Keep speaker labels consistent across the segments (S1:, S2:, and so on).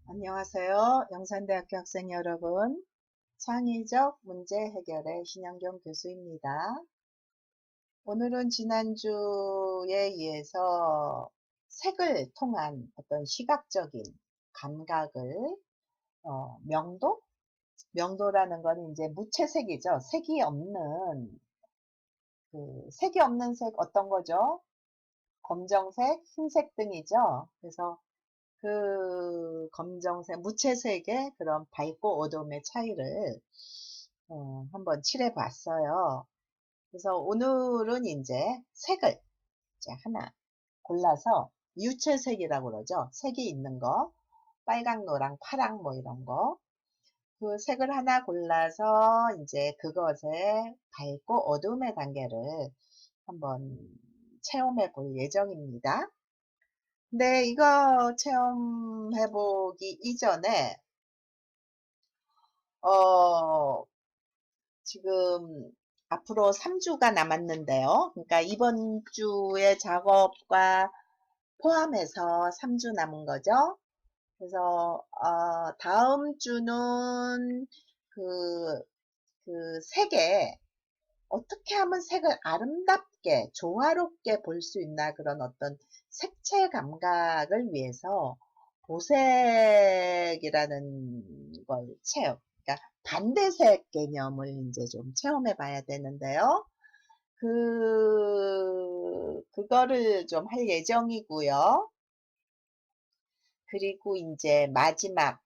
S1: 안녕하세요. 영산대학교 학생 여러분. 창의적 문제 해결의 신영경 교수입니다. 오늘은 지난주에 이어서 색을 통한 어떤 시각적인 감각을 명도? 명도라는 건 이제 무채색이죠. 색이 없는 색 어떤 거죠? 검정색, 흰색 등이죠. 그래서 그 검정색, 무채색의 그런 밝고 어두움의 차이를 한번 칠해 봤어요. 그래서 오늘은 이제 색을 이제 하나 골라서 유채색이라고 그러죠. 색이 있는 거, 빨강, 노랑, 파랑 뭐 이런 거. 그 색을 하나 골라서 이제 그것의 밝고 어두움의 단계를 한번 체험해 볼 예정입니다. 근데 이거 체험해 보기 이전에 어 지금 앞으로 3주가 남았는데요. 그러니까 이번 주의 작업과 포함해서 3주 남은 거죠. 그래서 다음 주는 그, 그 색에 어떻게 하면 색을 아름답게 조화롭게 볼 수 있나 그런 어떤 색채 감각을 위해서 보색이라는 걸 그러니까 반대색 개념을 이제 좀 체험해 봐야 되는데요. 그거를 좀 할 예정이고요. 그리고 이제 마지막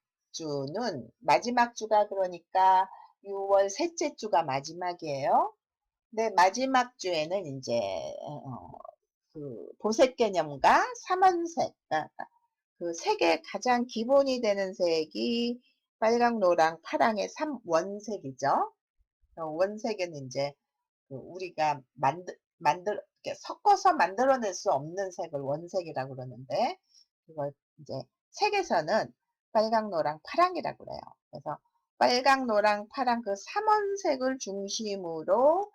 S1: 주가 그러니까 6월 셋째 주가 마지막이에요. 네, 마지막 주에는 이제 그 보색 개념과 삼원색, 그 색의 가장 기본이 되는 색이 빨강, 노랑, 파랑의 삼원색이죠. 원색은 이제 그 우리가 이렇게 섞어서 만들어낼 수 없는 색을 원색이라고 그러는데, 그걸 이제 색에서는 빨강, 노랑, 파랑이라고 그래요. 그래서 빨강, 노랑, 파랑 그 삼원색을 중심으로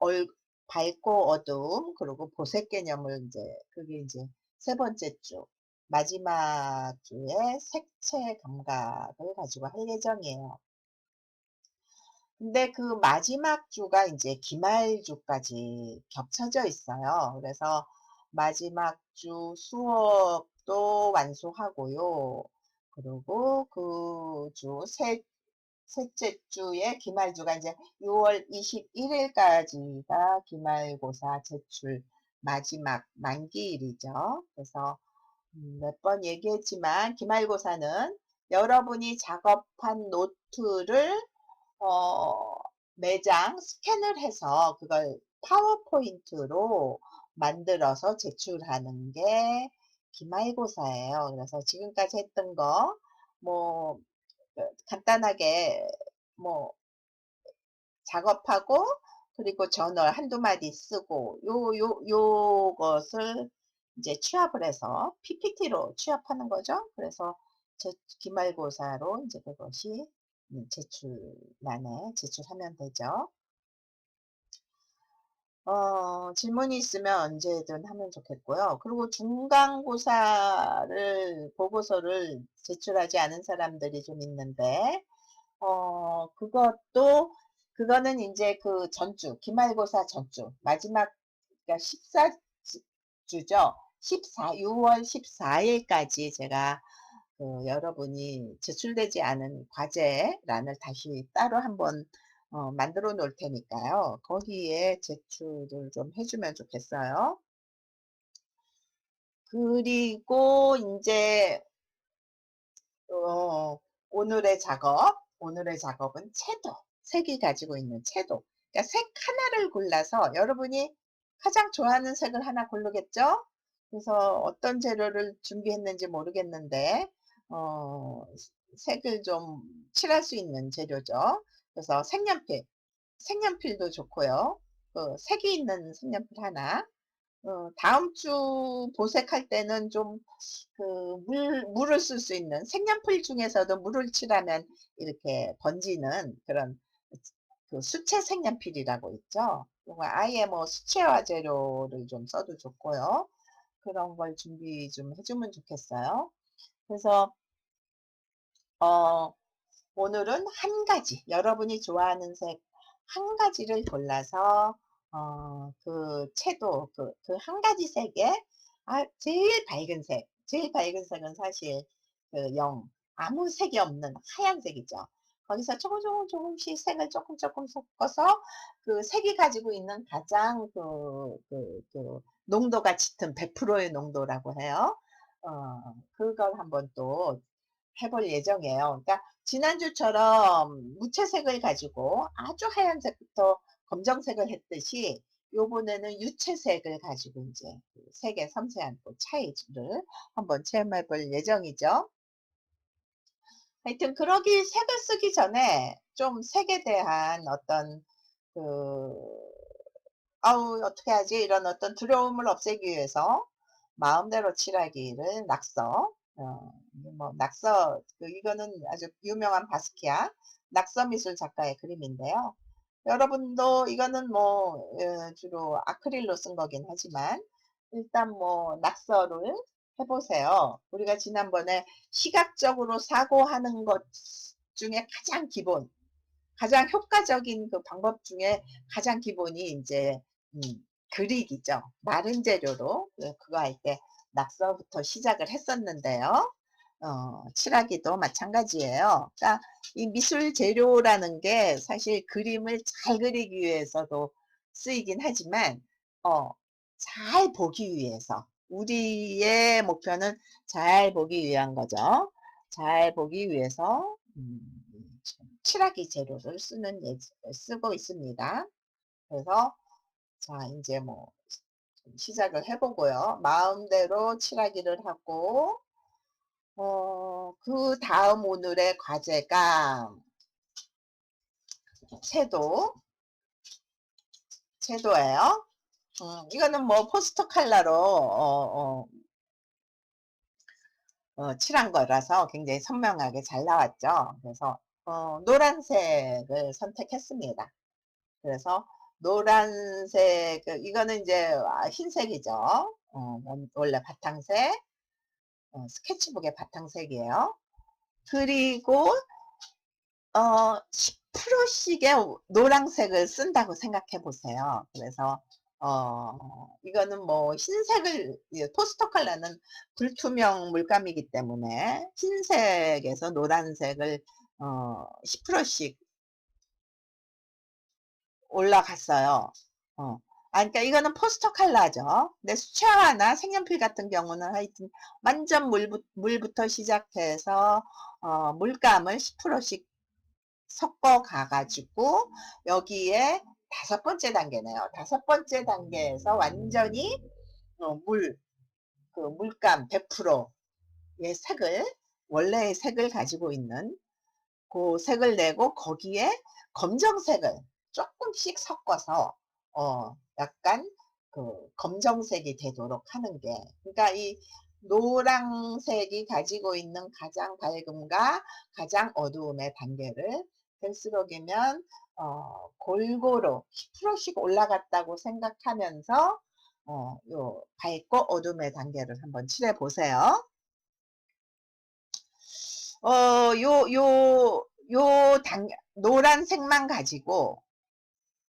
S1: 얼, 밝고 어두움, 그리고 보색 개념을 이제, 그게 이제 세 번째 주, 마지막 주에 색채 감각을 가지고 할 예정이에요. 근데 그 마지막 주가 이제 기말주까지 겹쳐져 있어요. 그래서 마지막 주 수업도 완수하고요. 그리고 그 셋째 주에 기말주가 이제 6월 21일까지가 기말고사 제출 마지막 만기일이죠. 그래서 몇 번 얘기했지만 기말고사는 여러분이 작업한 노트를 어, 매장 스캔을 해서 그걸 파워포인트로 만들어서 제출하는 게 기말고사예요. 그래서 지금까지 했던 거, 뭐, 간단하게, 뭐, 작업하고, 그리고 저널 한두 마디 쓰고, 요것을 이제 취합을 해서 PPT로 취합하는 거죠. 그래서 기말고사로 이제 그것이 제출란에 제출하면 되죠. 질문이 있으면 언제든 하면 좋겠고요. 그리고 중간고사를, 보고서를 제출하지 않은 사람들이 좀 있는데, 그거는 이제 그 전주, 기말고사 전주, 마지막, 그러니까 14주죠. 6월 14일까지 제가 여러분이 제출되지 않은 과제란을 다시 따로 한번 만들어 놓을 테니까요. 거기에 제출을 좀 해주면 좋겠어요. 그리고 이제 어, 오늘의 작업은 색이 가지고 있는 채도. 그러니까 색 하나를 골라서 여러분이 가장 좋아하는 색을 하나 고르겠죠? 그래서 어떤 재료를 준비했는지 모르겠는데, 어, 색을 좀 칠할 수 있는 재료죠. 그래서 색연필도 좋고요. 색이 있는 색연필 하나. 다음 주 보색할 때는 좀 물을 쓸 수 있는 색연필 중에서도 물을 칠하면 이렇게 번지는 그런 그 수채 색연필이라고 있죠. 아예 뭐 수채화 재료를 좀 써도 좋고요. 그런 걸 준비 좀 해주면 좋겠어요. 그래서 어 오늘은 한 가지, 여러분이 좋아하는 색 한 가지를 골라서 그 채도 그 한 가지 색에 제일 밝은 색은 사실 그 0, 아무 색이 없는 하얀색이죠. 거기서 조금씩 색을 조금 섞어서 그 색이 가지고 있는 가장 농도가 짙은 100%의 농도라고 해요. 그걸 한번 또 해볼 예정이에요. 그러니까 지난주처럼 무채색을 가지고 아주 하얀색부터 검정색을 했듯이 요번에는 유채색을 가지고 이제 그 색의 섬세한 또 차이를 한번 체험해 볼 예정이죠. 하여튼 그러기 색을 쓰기 전에 좀 색에 대한 어떤 그 '아우 어떻게 하지?' 이런 어떤 두려움을 없애기 위해서 마음대로 칠하기를 낙서 이게 뭐 낙서 이거는 아주 유명한 바스키아 낙서미술 작가의 그림인데요. 여러분도 이거는 뭐 주로 아크릴로 쓴 거긴 하지만 일단 뭐 낙서를 해 보세요. 우리가 지난번에 시각적으로 사고하는 것 중에 가장 효과적인 그 방법 중에 가장 기본이 인제 음 그리기죠. 마른 재료로 그거 할 때 낙서부터 시작을 했었는데요. 칠하기도 마찬가지예요. 그러니까 이 미술 재료라는 게 사실 그림을 잘 그리기 위해서도 쓰이긴 하지만 어 잘 보기 위해서 우리의 목표는 잘 보기 위한 거죠. 잘 보기 위해서 칠하기 재료를 쓰고 있습니다. 그래서 자 인제 뭐 좀 시작을 해 보고요. 마음대로 칠하기를 하고 그다음 오늘의 과제가 채도, 채도예요. 이거는 뭐 포스터 컬러로 칠한 거라서 굉장히 선명하게 잘 나왔죠. 그래서 노란색을 선택했습니다. 그래서 노란색 이거는 이제 흰색이죠. 원래 바탕색 스케치북의 바탕색이에요. 그리고 10%씩의 노란색을 쓴다고 생각해 보세요. 그래서 이거는 뭐 흰색을 포스터 컬러는 불투명 물감이기 때문에 흰색에서 노란색을 10%씩 올라갔어요. 어. 그러니까 이거는 포스터 컬러죠. 근데 수채화나 색연필 같은 경우는 하여튼 완전 물부터 시작해서 물감을 10%씩 섞어 가 가지고 여기에 다섯 번째 단계네요. 다섯 번째 단계에서 완전히 물감 100%의 색을 원래의 색을 가지고 있는 그 색을 내고 거기에 검정색을 쪼끔씩 섞어서 약간 그 검정색이 되도록 하는 게 그러니까 이 노란색이 가지고 있는 가장 밝음과 가장 어두움의 단계를 펜스록이면 골고루 10%씩 올라갔다고 생각하면서 요 밝고 어둠의 단계를 한번 칠해 보세요. 요 노란색만 가지고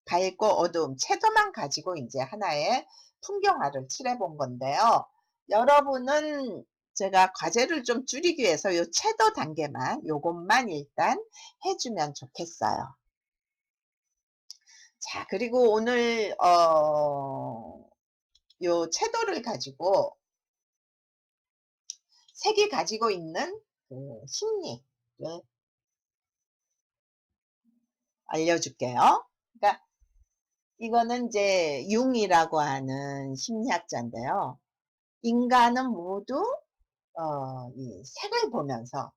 S1: 밝고 어두움, 채도만 가지고 이제 하나의 풍경화를 칠해 본 건데요. 여러분은 제가 과제를 좀 줄이기 위해서 요 채도 단계만 요것만 일단 해 주면 좋겠어요. 자 그리고 오늘 요 채도를 가지고 색이 가지고 있는 그 심리를 알려줄게요. 그러니까 이거는 이제 융이라고 하는 심리학자인데요. 인간은 모두 이 색을 보면서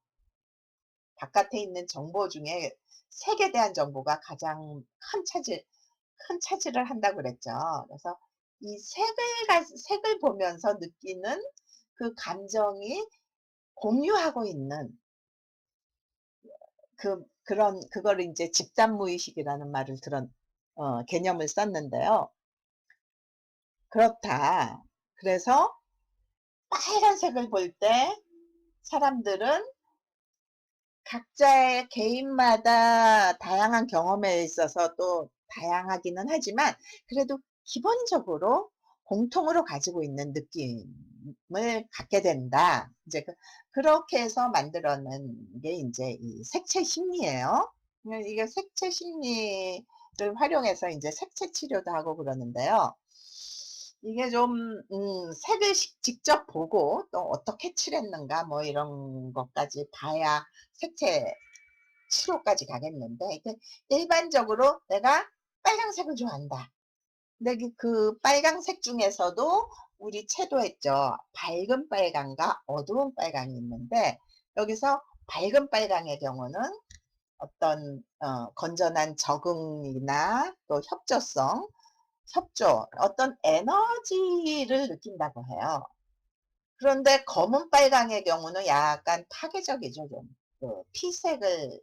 S1: 바깥에 있는 정보 중에 색에 대한 정보가 가장 큰 차지를 한다고 그랬죠. 그래서 이 색을 보면서 느끼는 그 감정이 공유하고 있는 그거를 인제 집단 무의식이라는 말을 개념을 썼는데요. 그렇다. 그래서 빨간색을 볼 때 사람들은 각자의 개인마다 다양한 경험에 있어서 또 다양하기는 하지만 그래도 기본적으로 공통으로 가지고 있는 느낌을 갖게 된다. 이제 그렇게 해서 만들어낸 게 이제 이 색채 심리예요. 이게 색채 심리를 활용해서 이제 색채 치료도 하고 그러는데요. 이게 좀 색을 직접 보고 또 어떻게 칠했는가 뭐 이런 것까지 봐야 색채 치료까지 가겠는데, 이게 일반적으로 내가 빨강색을 좋아한다. 근데 그 빨강색 중에서도 우리 채도했죠. 밝은 빨강과 어두운 빨강이 있는데, 여기서 밝은 빨강의 경우는 어떤 건전한 적응이나 또 협조성, 협조, 어떤 에너지를 느낀다고 해요. 그런데 검은 빨강의 경우는 약간 파괴적이죠. 좀 피색을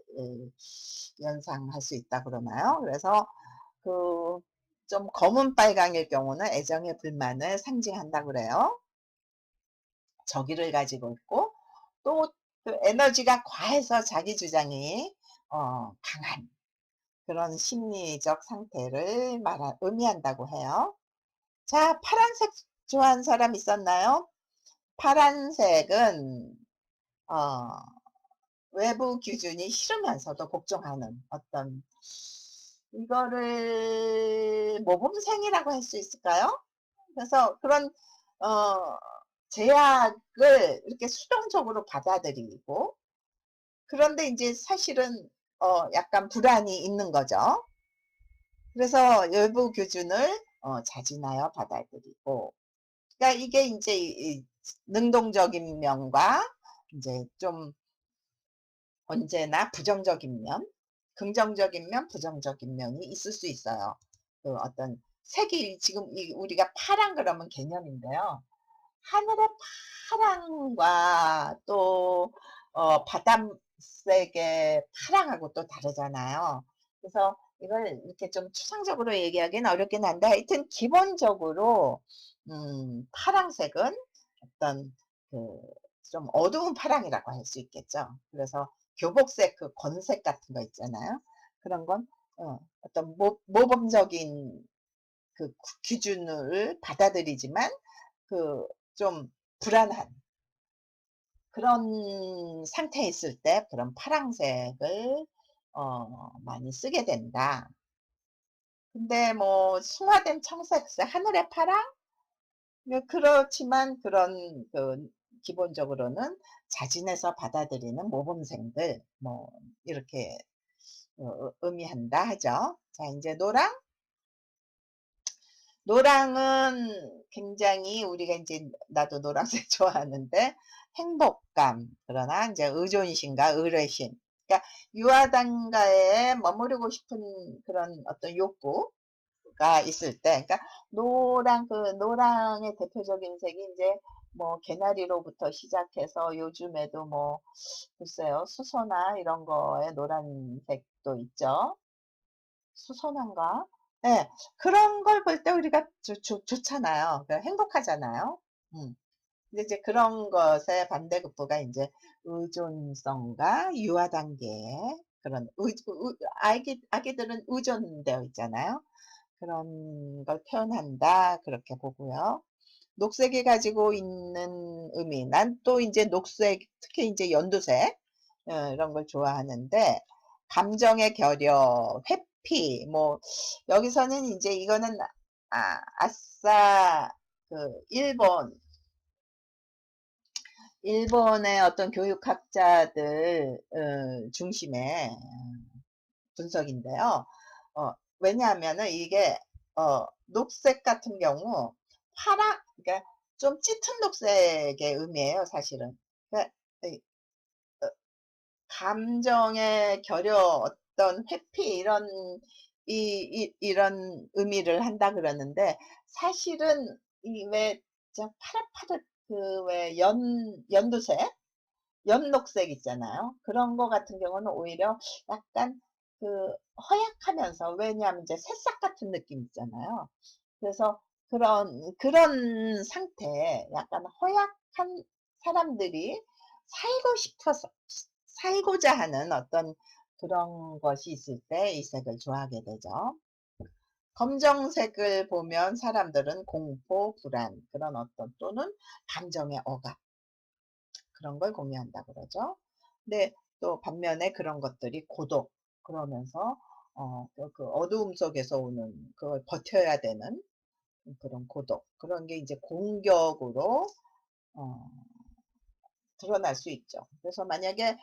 S1: 연상할 수 있다 그러나요? 그래서 그 좀 검은 빨강의 경우는 애정의 불만을 상징한다 그래요. 저기를 가지고 있고 또 그 에너지가 과해서 자기 주장이 강한 그런 심리적 상태를 의미한다고 해요. 자, 파란색 좋아하는 사람 있었나요? 파란색은 어, 외부 기준이 싫으면서도 복종하는 어떤, 이거를 모범생이라고 할 수 있을까요? 그래서 그런 어, 제약을 이렇게 수동적으로 받아들이고, 그런데 이제 사실은 약간 불안이 있는 거죠. 그래서 외부 기준을 자진하여 받아들이고, 그러니까 이게 이제 이 능동적인 면과 이제 좀 언제나 부정적인 면, 긍정적인 면, 부정적인 면이 있을 수 있어요. 그 어떤 색이 지금 우리가 파란 그러면 개념인데요. 하늘의 파랑과 또 바닷색의 파랑하고 또 다르잖아요. 그래서 이걸 이렇게 좀 추상적으로 얘기하기는 어렵긴 한데, 하여튼 기본적으로 파랑색은 어떤 그 좀 어두운 파랑이라고 할 수 있겠죠. 그래서 교복색, 그 건색 같은 거 있잖아요. 그런 건 어떤 모범적인 그 기준을 받아들이지만 그 좀 불안한 그런 상태에 있을 때 그런 파랑색을 많이 쓰게 된다. 근데 뭐 승화된 청색색, 하늘의 파랑? 네, 그렇지만 그런 기본적으로는 자진해서 받아들이는 모범생들 뭐 이렇게 의미한다 하죠. 자, 이제 노랑은 굉장히 우리가 이제 나도 노란색 좋아하는데 행복감, 그러나 이제 의존심과 의뢰심, 그러니까 유아단가에 머무르고 싶은 그런 어떤 욕구가 있을 때, 그러니까 노랑의 대표적인 색이 이제 뭐 개나리로부터 시작해서 요즘에도 뭐 글쎄요 수소나 이런 거에 노란색도 있죠. 수선한가? 예. 그런 걸 볼 때 우리가 좋잖아요. 행복하잖아요. 음. 근데 이제 그런 것의 반대급부가 이제 의존성과 유아 단계의 그런 아기들은 의존되어 있잖아요. 그런 걸 표현한다. 그렇게 보고요. 녹색이 가지고 있는 의미. 난 또 이제 녹색, 특히 이제 연두색, 이런 걸 좋아하는데, 감정의 결여, 회피, 뭐, 여기서는 이제 이거는, 아싸, 그, 일본의 어떤 교육학자들, 중심의 분석인데요. 왜냐하면은 이게, 녹색 같은 경우, 그러니까 좀 짙은 녹색의 의미예요, 사실은. 그러니까 감정의 결여, 어떤 회피 이런 의미를 한다 그러는데, 사실은 이 왜 저 파릇파릇 그 왜 연두색, 연녹색 있잖아요. 그런 거 같은 경우는 오히려 약간 그 허약하면서, 왜냐하면 이제 새싹 같은 느낌 있잖아요. 그래서 그런 상태, 약간 허약한 사람들이 살고 싶어서 살고자 하는 어떤 그런 것이 있을 때 이 색을 좋아하게 되죠. 검정색을 보면 사람들은 공포, 불안 그런 어떤 또는 감정의 억압 그런 걸 공유한다고 그러죠. 근데 또 반면에 그런 것들이 고독 그러면서 그 어두움 속에서 오는 그걸 버텨야 되는 그런 고독 그런 게 이제 공격으로 어 드러날 수 있죠. 그래서 만약에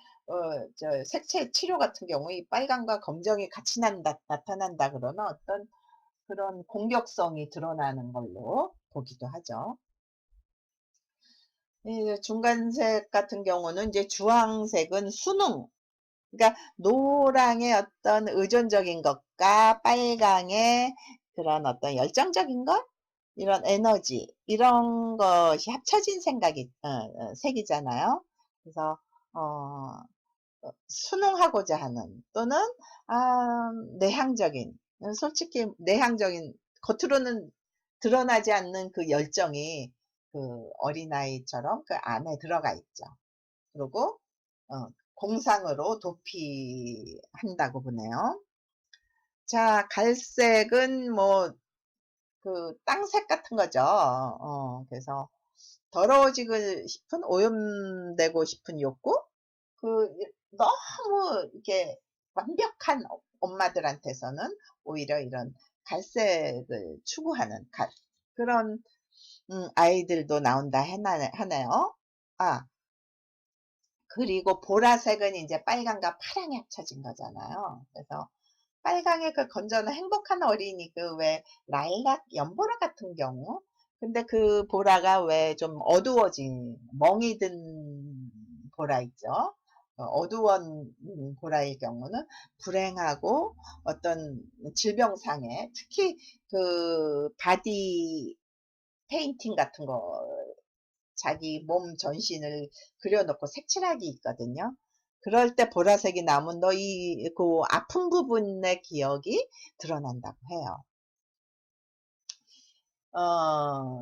S1: 저 색채 치료 같은 경우 이 빨강과 검정이 같이 나타난다 그러면 어떤 그런 공격성이 드러나는 걸로 보기도 하죠. 이 중간색 같은 경우는 이제 주황색은 순응 그러니까 노랑의 어떤 의존적인 것과 빨강의 그런 어떤 열정적인 것 이런 에너지 이런 것이 합쳐진 생각이 색이잖아요. 그래서 어 순응하고자 하는 또는 내향적인 솔직히 내향적인 겉으로는 드러나지 않는 그 열정이 그 어린아이처럼 그 안에 들어가 있죠. 그리고 공상으로 도피한다고 보네요. 자 갈색은 뭐 그 땅색 같은 거죠. 그래서 더러워지고 싶은 오염되고 싶은 욕구 그 너무 이렇게 완벽한 엄마들한테서는 오히려 이런 갈색을 추구하는 그런 아이들도 나온다 하네요. 아 그리고 보라색은 이제 빨강과 파랑이 합쳐진 거잖아요. 그래서 빨강의 그 건전한 행복한 어린이 그 왜 라일락 연보라 같은 경우 근데 그 보라가 왜 좀 어두워진 멍이 든 보라 있죠. 어두운 보라의 경우는 불행하고 어떤 질병상에 특히 그 바디 페인팅 같은 거 자기 몸 전신을 그려놓고 색칠하기 있거든요. 그럴 때 보라색이 나면 너희 그 아픈 부분의 기억이 드러난다고 해요.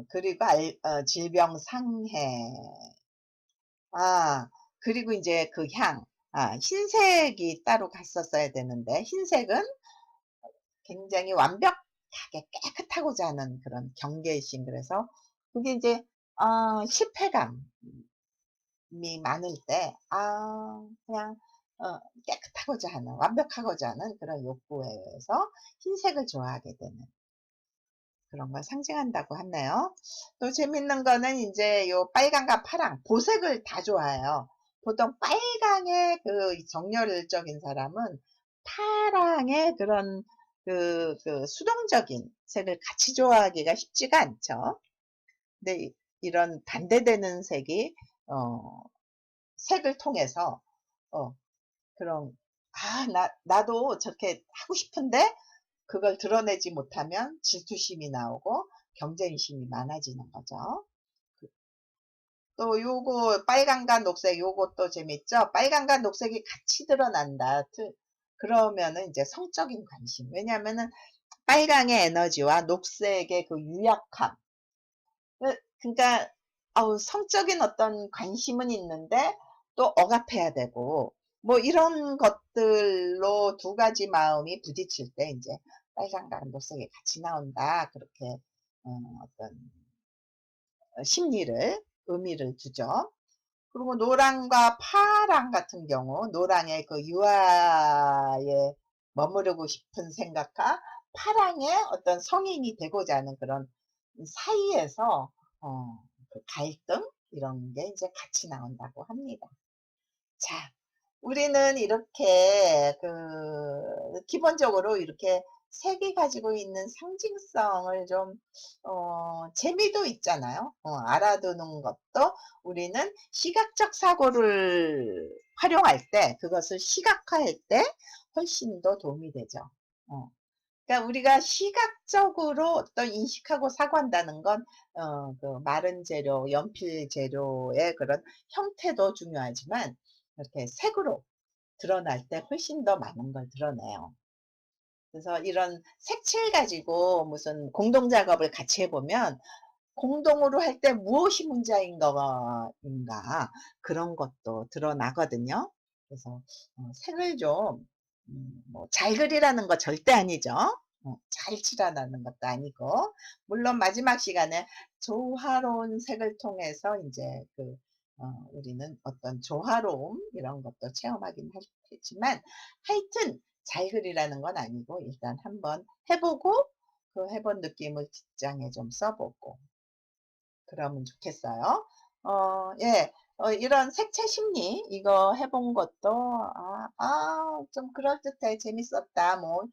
S1: 그리고 질병 상해. 그리고 이제 그 향. 흰색이 따로 갔었어야 되는데 흰색은 굉장히 완벽하게 깨끗하고자 하는 그런 경계심. 그래서 그게 이제 실패감이 많을 때 그냥 깨끗하고자 하는 완벽하고자 하는 그런 욕구에 의해서 흰색을 좋아하게 되는 그런 걸 상징한다고 하네요. 또 재밌는 거는 이제 요 빨강과 파랑, 보색을 다 좋아해요. 보통 빨강의 그 정열적인 사람은 파랑의 그런 그 수동적인 색을 같이 좋아하기가 쉽지가 않죠. 근데 이런 반대되는 색이 어 색을 통해서 어 그런 나도 저렇게 하고 싶은데 그걸 드러내지 못하면 질투심이 나오고 경쟁심이 많아지는 거죠. 그 또 요거 빨강과 녹색 요것도 재밌죠. 빨강과 녹색이 같이 드러난다. 그러면은 이제 성적인 관심. 왜냐하면은 빨강의 에너지와 녹색의 그 유약함. 그러니까 성적인 어떤 관심은 있는데 또 억압해야 되고 뭐 이런 것들로 두 가지 마음이 부딪힐 때 이제 빨강과 녹색이 같이 나온다. 그렇게 어떤 심리를 의미를 두죠. 그리고 노랑과 파랑 같은 경우 노랑의 그 유아에 머무르고 싶은 생각과 파랑의 어떤 성인이 되고자 하는 그런 사이에서 그 갈등 이런 게 이제 같이 나온다고 합니다. 자, 우리는 이렇게 기본적으로 이렇게 색이 가지고 있는 상징성을 좀 재미도 있잖아요. 알아두는 것도 우리는 시각적 사고를 활용할 때 그것을 시각화할 때 훨씬 더 도움이 되죠. 어. 그러니까 우리가 시각적으로 어떤 인식하고 사고한다는 건 그 마른 재료, 연필 재료의 그런 형태도 중요하지만 이렇게 색으로 드러날 때 훨씬 더 많은 걸 드러내요. 그래서 이런 색칠 가지고 무슨 공동 작업을 같이 해 보면 공동으로 할 때 무엇이 문제인 인가 그런 것도 드러나거든요. 그래서 색을 좀 뭐 잘 그리라는 거 절대 아니죠. 잘 칠하라는 것도 아니고 물론 마지막 시간에 조화로운 색을 통해서 인제 우리는 어떤 조화로움 이런 것도 체험하긴 하겠지만 하여튼 잘 그리라는 건 아니고 일단 한번 해 보고 그 해본 느낌을 뒷장에 좀 써 보고 그러면 좋겠어요. 예. 이런 색채 심리 이거 해본 것도 '좀 그럴듯해. 재밌었다.' 뭐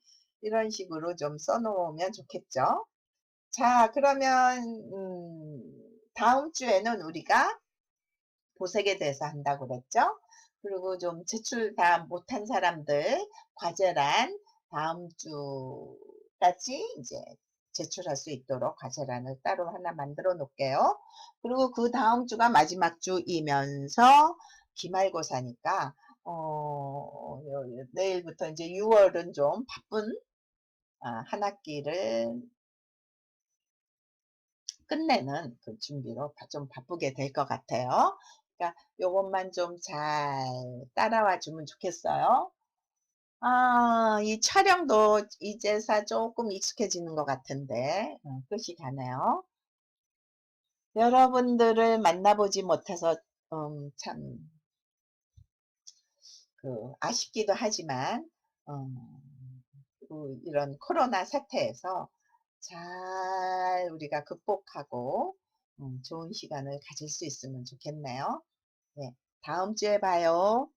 S1: 이런 식으로 좀 써 놓으면 좋겠죠. 자 그러면 다음 주에는 우리가 보색에 대해서 한다고 그랬죠. 그리고 좀 제출 다 못한 사람들 과제란 다음 주까지 이제 제출할 수 있도록 과제란을 따로 하나 만들어 놓을게요. 그리고 그다음 주가 마지막 주이면서 기말고사니까 내일부터 이제 6 월은 좀 바쁜 한 학기를 끝내는 그 준비로 좀 바쁘게 될 것 같아요. 그러니까 요것만 좀 잘 따라와 주면 좋겠어요. 이 촬영도 이제서 쪼끔 익숙해지는 것 같은데 끝이 가네요. 여러분들을 만나보지 못해서 참 아쉽기도 하지만 이런 코로나 사태에서 잘 우리가 극복하고 좋은 시간을 가질 수 있으면 좋겠네요. 네. 다음 주에 봐요.